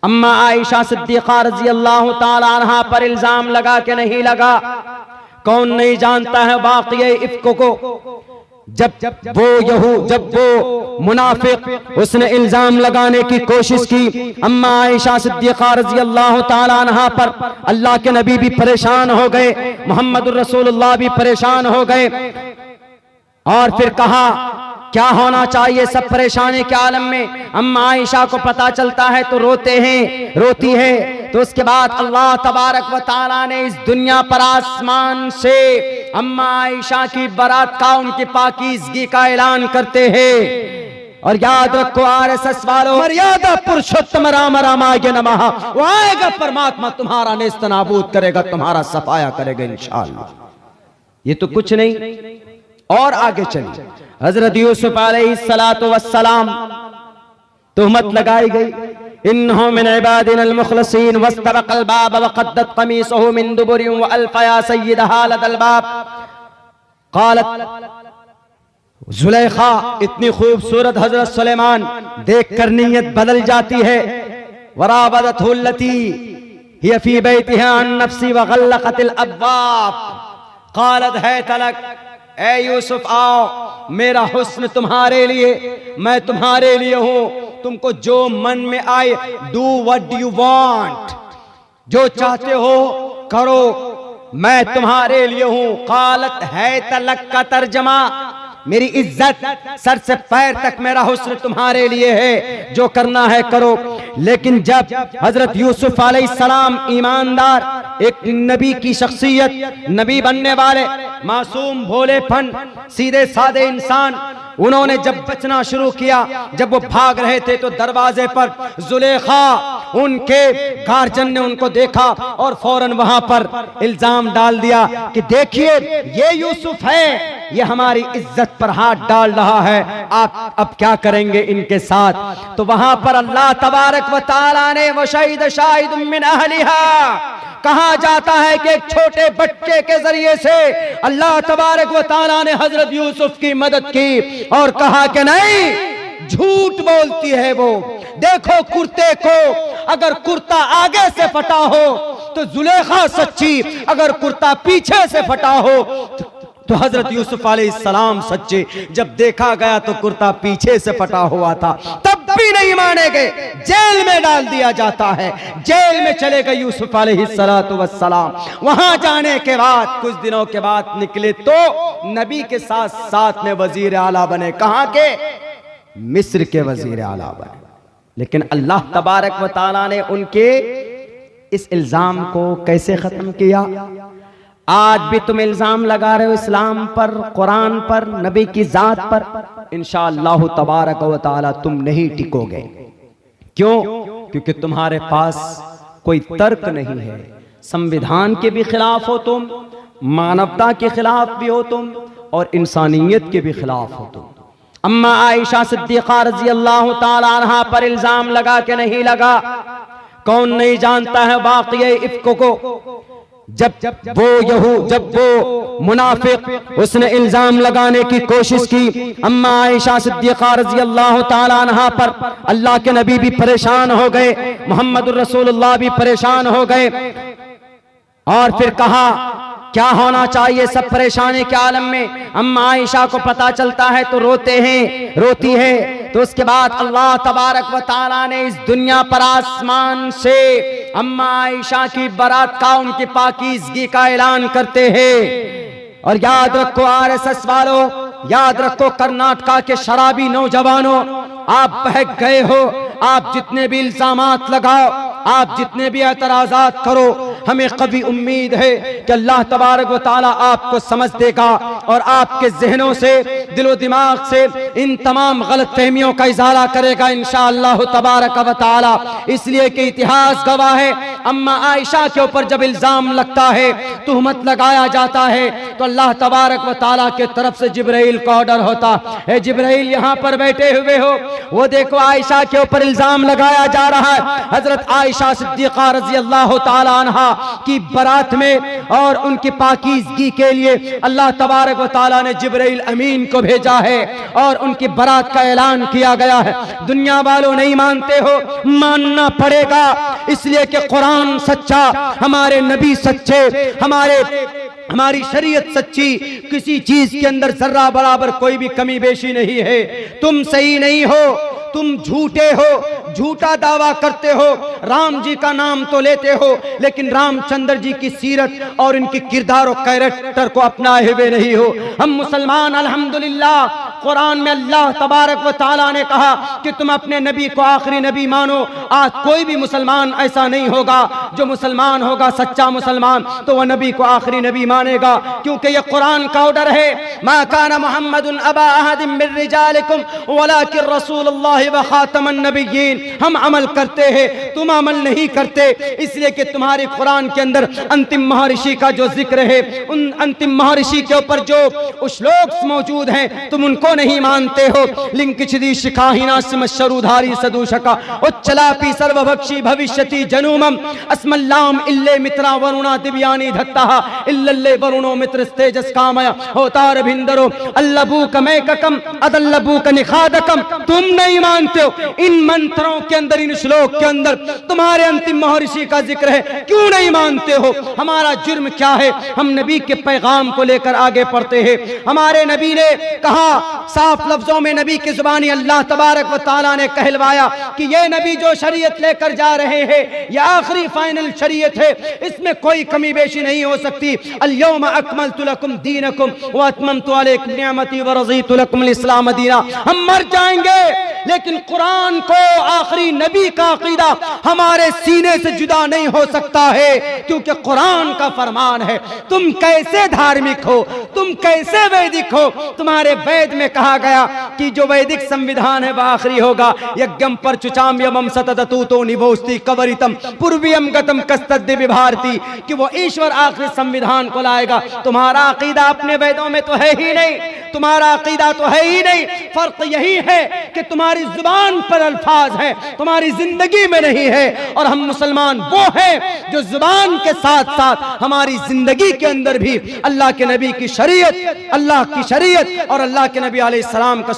अम्मा आयशा सिद्दीक़ा रज़ी अल्लाह ताला अन्हा पर इल्जाम लगा के नहीं लगा। कौन नहीं जानता है वाक़या इफ्क को। जब वो मुनाफिक उसने इल्जाम लगाने की कोशिश की अम्मा आयशा सिद्दीक़ा रज़ी अल्लाह ताला अन्हा पर, अल्लाह के नबी भी परेशान हो गए, मोहम्मदुर रसूलुल्लाह भी परेशान हो गए। और फिर कहा क्या होना चाहिए सब परेशानी के आलम में। अम्मा आयशा को पता चलता है तो रोती है। तो उसके बाद अल्लाह तबारक व तआला ने इस दुनिया पर आसमान से अम्मा आयशा की बारात का, उनकी पाकीज़गी का ऐलान करते हैं। और याद रखो आरएसएस वालों, मर्यादा पुरुषोत्तम राम रामाय नमः, वो आएगा परमात्मा तुम्हारा नेस्त नाबूद करेगा, तुम्हारा सफाया करेगा इंशाअल्लाह। ये तो कुछ नहीं। और आगे चलिए, हजरत यूसुफ अलैहिस्सलातु वस्सलाम तुहमत लगाई गई, इन्नहु मिन इबादिनल मुखलसीन वस्तबक़ल बाब वक़द्दत क़मीसहु मिन दुबुरिन व अल्फ़या सय्यदहा लदल बाब। क़ालत ज़ुलैखा, इतनी खूबसूरत हजरत सुलेमान देखकर नीयत बदल जाती है। वरावदतहु अल्लती हिय फ़ी बैतिहा अन नफ़्सी व ग़ल्लक़तिल अब्वाब। क़ालत हैत लक, ए यूसुफ आओ, मेरा हुस्न तुम्हारे लिए, मैं तुम्हारे लिए हूं। तुमको जो मन में आए, डू व्हाट यू वांट, जो चाहते हो करो, मैं तुम्हारे लिए हूं। कालत है तलक का तर्जमा, मेरी इज्जत सर से पैर तक मेरा हुस्न तुम्हारे लिए है, जो करना है करो। लेकिन जब हजरत यूसुफ अलैहिस्सलाम ईमानदार, एक नबी की शख्सियत, नबी बनने वाले, मासूम भोलेपन, सीधे सादे इंसान, उन्होंने जब बचना शुरू किया, जब वो भाग रहे थे तो दरवाजे पर जुलेखा, उनके गार्जियन ने उनको देखा और फौरन वहां पर इल्जाम डाल दिया कि देखिए ये यूसुफ है, ये हमारी इज्जत पर हाथ डाल रहा है, आप अब क्या करेंगे इनके साथ। तो वहां पर अल्लाह तबारक व तआला ने वो शहीद शाहिद मिन अहलिहा, कहा जाता है कि एक छोटे बच्चे के जरिए से अल्लाह तबारक व तआला ने हजरत यूसुफ की मदद की और कहा कि नहीं, झूठ बोलती है वो। देखो कुर्ते को, अगर कुर्ता आगे से फटा हो तो जुलेखा सच्ची, अगर कुर्ता पीछे से फटा हो तो हजरत यूसुफ अलैहिस्सलाम सच्चे। जब देखा गया तो कुर्ता पीछे से फटा हुआ था, तब भी नहीं माने गए, जेल में डाल दिया जाता है। जेल में चले गए यूसुफ अलैहिस्सलातु वस्सलाम। वहां जाने के बाद कुछ दिनों के बाद निकले तो नबी के साथ साथ में वजीर आला बने। कहां के? मिस्र के वजीर आला बने। लेकिन अल्लाह तबारक व तआला ने उनके इस इल्जाम को कैसे खत्म किया? आज भी तुम इल्जाम लगा रहे हो इस्लाम पर, कुरान पर, नबी की जात पर, इंशाअल्लाह तबारक व तआला तुम नहीं टिकोगे। क्यों? क्योंकि तुम्हारे पास कोई तर्क नहीं है। संविधान के भी खिलाफ हो तुम, मानवता के खिलाफ भी हो तुम, और इंसानियत के भी खिलाफ हो तुम। अम्मा आयशा सिद्दीक़ा रज़ी अल्लाह ताला अन्हा पर इल्जाम लगा के नहीं लगा। कौन नहीं जानता है वाक़या इफ्क को। जब वो मुनाफिक उसने इल्जाम लगाने की कोशिश की अम्मा आयशा सिद्दीक़ा रज़ी अल्लाह ताला अन्हा पर, अल्लाह के नबी भी परेशान हो गए, मोहम्मदुर रसूलुल्लाह भी परेशान हो गए। और फिर कहा क्या होना चाहिए सब परेशानी के आलम में। अम्मा आयशा को पता चलता है तो रोती है। तो उसके बाद अल्लाह तबारक व तआला ने इस दुनिया पर आसमान से अम्मा आयशा की बारात का, उनकी पाकीज़गी का ऐलान करते हैं। और याद रखो आरएसएस वालों, याद रखो कर्नाटका के शराबी नौजवानों, आप बहक गए हो। आप जितने भी इल्जामात लगाओ, आप जितने भी एतराज़ात करो, हमें कभी उम्मीद है कि अल्लाह तबारक व तआला आपको समझ देगा और आपके जहनों से, दिलो दिमाग से इन तमाम गलत फहमियों का इज़ाला करेगा इंशाअल्लाह तबारक व तआला। इसलिए कि इतिहास गवाह है, अम्मा आयशा के ऊपर जब इल्जाम लगता है, तुहमत लगाया जाता है, तो अल्लाह तबारक व तआला के तरफ से जिब्राइल का ऑर्डर होता है, जिब्राइल यहाँ पर बैठे हुए हो, वो देखो आयशा के ऊपर इल्जाम लगाया जा रहा है। हजरत आयशा सिद्दीक़ा रज़ी अल्लाह तआला अन्हा की बारात में और उनकी पाकीज़गी के लिए अल्लाह तबारक व तआला ने जिब्राइल अमीन को भेजा है और उनकी बारात का ऐलान किया गया है। दुनिया वालों नहीं मानते हो, मानना पड़ेगा, इसलिए कि कुरान सच्चा, हमारे नबी सच्चे, हमारी शरीयत सच्ची, किसी चीज के अंदर जर्रा बराबर कोई भी कमी बेशी नहीं है। तुम सही नहीं हो, तुम झूठे हो, झूठा दावा करते हो, राम जी का नाम तो लेते हो लेकिन रामचंद्र जी की सीरत और इनकी किरदार और कैरेक्टर को अपनाए हुए नहीं हो। हम मुसलमान अल्हम्दुलिल्लाह, कुरान में अल्लाह तबारक व तआला ने कहा कि तुम अपने नबी को आखिरी नबी मानो। आज कोई भी मुसलमान ऐसा नहीं होगा, जो मुसलमान होगा सच्चा मुसलमान तो वह नबी को आखिरी नबी मानेगा, क्योंकि यह कुरान का ऑर्डर है। मा काना मुहम्मदुन अबा अहदिन मिन रिजालिकुम वलाकिन रसूलुल्लाह व खातमन नबिय्यीन। हम अमल करते हैं, तुम अमल नहीं करते, इसलिए कि तुम्हारे कुरान के अंदर अंतिम महर्षि का जो जिक्र है, उन अंतिम महर्षि के ऊपर जो श्लोक मौजूद हैं तुम उनको नहीं मानते हो। लिंकिछदी शिखाहिना सिमशरुधारी सदूषका उच्चलापि सर्वभक्षी भविष्यति जनुमम अस्मल्लाम इल्ले मित्रा वरुणा दिव्यानि धत्तः इल्लल्ले वरुणो मित्रस्तेजस कामया होतार भिंदरो अल्लबूक मैककम अदल्लबूक निखादकम। तुम नहीं मानते हो, इन मंत्रों के अंदर, इन श्लोक के अंदर तुम्हारे अंतिम महर्षि का जिक्र है, क्यों नहीं मानते हो? हमारा जुर्म क्या है? हम नबी के पैगाम को लेकर आगे बढ़ते हैं। हमारे नबी ने कहा साफ लफ्जों में, नबी की जुबानी अल्लाह तबारक व तआला ने कहलवाया कि ये नबी जो शरीयत लेकर जा रहे हैं ये आखिरी फाइनल शरीयत है, इसमें कोई कमी बेशी नहीं हो सकती। अल-यौम अकमलतु लकुम दीनकुम व अतममतु अलैकुम निअमती व रज़ीतु लकुम अल-इस्लाम दीना। हम मर जाएंगे लेकिन कुरान को, आखिरी नबी का अकीदा हमारे सीने से जुदा नहीं हो सकता है, क्योंकि कुरान का फरमान है। तुम कैसे धार्मिक हो, तुम कैसे वैदिक हो? तुम्हारे वेद में कहा गया कि जो वैदिक संविधान है वह आखिरी होगा। यज्ञम पर चुचाम्यमम सतततूतो निभोस्ति कवरितम पूर्वियम गतम कस्तद्दि विभारती, कि वो ईश्वर आखिरी संविधान को लाएगा। तुम्हारा अकीदा अपने वेदों में तो है ही नहीं, तुम्हारा अकीदा तो है ही नहीं। फर्क यही है कि तुम्हारी जुबान पर अल्फाज है, तुम्हारी जिंदगी में नहीं है। और हम मुसलमान वो हैं जो जुबान के साथ साथ हमारी जिंदगी के अंदर भी अल्लाह के नबी की शरीयत, अल्लाह की शरीयत और अल्लाह के नबी अलैहिस्सलाम का